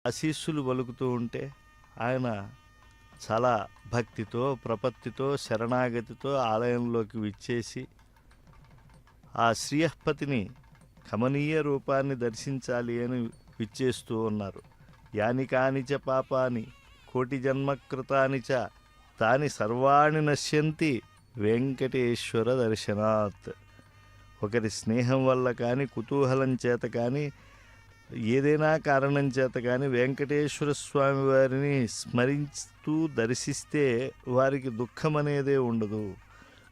ఆశీస్సులు పలుకుతూ ఉంటే ఆయన చాలా భక్తితో ప్రపత్తితో శరణాగతితో ఆలయంలోకి విచ్చేసి ఆ శ్రీయఃపతిని కమనీయ రూపాన్ని దర్శించాలి అని విచ్చేస్తూ ఉన్నారు. యాని కానిచ పాపాని కోటి జన్మకృతాని చ తాని సర్వాణి నశ్యంతి వెంకటేశ్వర దర్శనాత్. ఒకరి స్నేహం వల్ల కానీ కుతూహలం చేత కానీ ఏదైనా కారణం చేత కానీ వెంకటేశ్వర స్వామి వారిని స్మరిస్తూ దర్శిస్తే వారికి దుఃఖం అనేదే ఉండదు.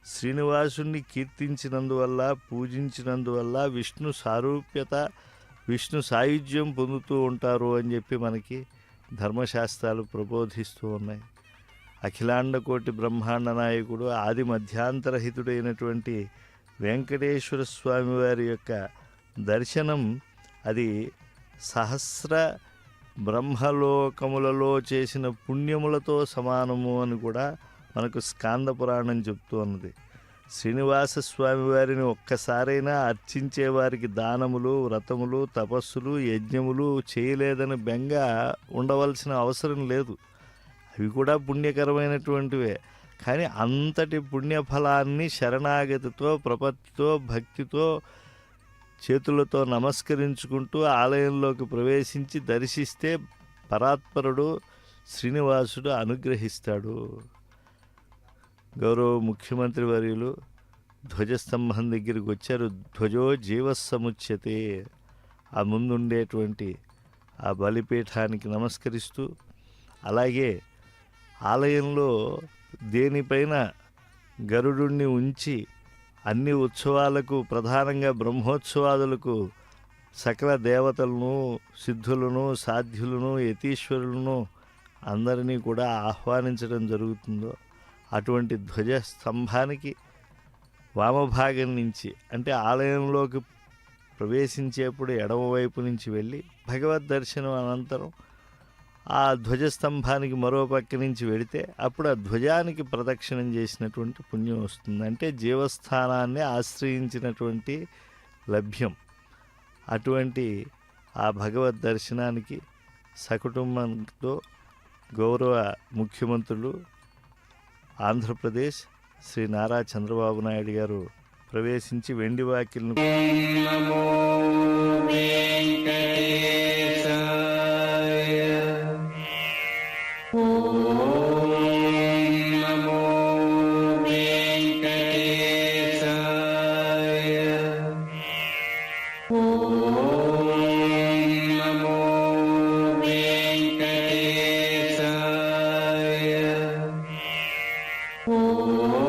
శ్రీనివాసుని కీర్తించినందువల్ల పూజించినందువల్ల విష్ణు సారూప్యత విష్ణు సాయుధ్యం పొందుతూ ఉంటారు అని చెప్పి మనకి ధర్మశాస్త్రాలు ప్రబోధిస్తూ ఉన్నాయి. అఖిలాండ కోటి బ్రహ్మాండ నాయకుడు ఆది మధ్యాంతరహితుడైనటువంటి వెంకటేశ్వర స్వామి వారి యొక్క దర్శనం అది సహస్ర బ్రహ్మలోకములలో చేసిన పుణ్యములతో సమానము అని కూడా మనకు స్కాంద పురాణం చెప్తూ ఉన్నది. శ్రీనివాస స్వామి వారిని ఒక్కసారైనా అర్చించే వారికి దానములు వ్రతములు తపస్సులు యజ్ఞములు చేయలేదని బెంగ ఉండవలసిన అవసరం లేదు. అవి కూడా పుణ్యకరమైనటువంటివే. కానీ అంతటి పుణ్యఫలాన్ని శరణాగతితో ప్రపత్తితో భక్తితో చేతులతో నమస్కరించుకుంటూ ఆలయంలోకి ప్రవేశించి దర్శిస్తే పరాత్పరుడు శ్రీనివాసుడు అనుగ్రహిస్తాడు. గౌరవ ముఖ్యమంత్రి వర్యులు ధ్వజస్తంభం దగ్గరికి వచ్చారు. ధ్వజో జీవస్సముచ్యతే. ఆ ముందుండేటువంటి ఆ బలిపీఠానికి నమస్కరిస్తూ, అలాగే ఆలయంలో దేనిపైన గరుడుణ్ణి ఉంచి అన్ని ఉత్సవాలకు ప్రధానంగా బ్రహ్మోత్సవాదులకు సకల దేవతలను సిద్ధులను సాధ్యులను యతీశ్వరులను అందరినీ కూడా ఆహ్వానించడం జరుగుతుందో అటువంటి ధ్వజ స్తంభానికి వామభాగం నుంచి అంటే ఆలయంలోకి ప్రవేశించేప్పుడు ఎడమవైపు నుంచి వెళ్ళి భగవద్ దర్శనం అనంతరం ఆ ధ్వజస్తంభానికి మరో పక్క నుంచి వెడితే అప్పుడు ఆ ధ్వజానికి ప్రదక్షిణం చేసినటువంటి పుణ్యం వస్తుంది. అంటే జీవస్థానాన్ని ఆశ్రయించినటువంటి లభ్యం. అటువంటి ఆ భగవద్ దర్శనానికి సకుటుంబంతో గౌరవ ముఖ్యమంత్రులు ఆంధ్రప్రదేశ్ శ్రీ నారా చంద్రబాబు నాయుడు గారు ప్రవేశించి వెండి వాకిలను Oh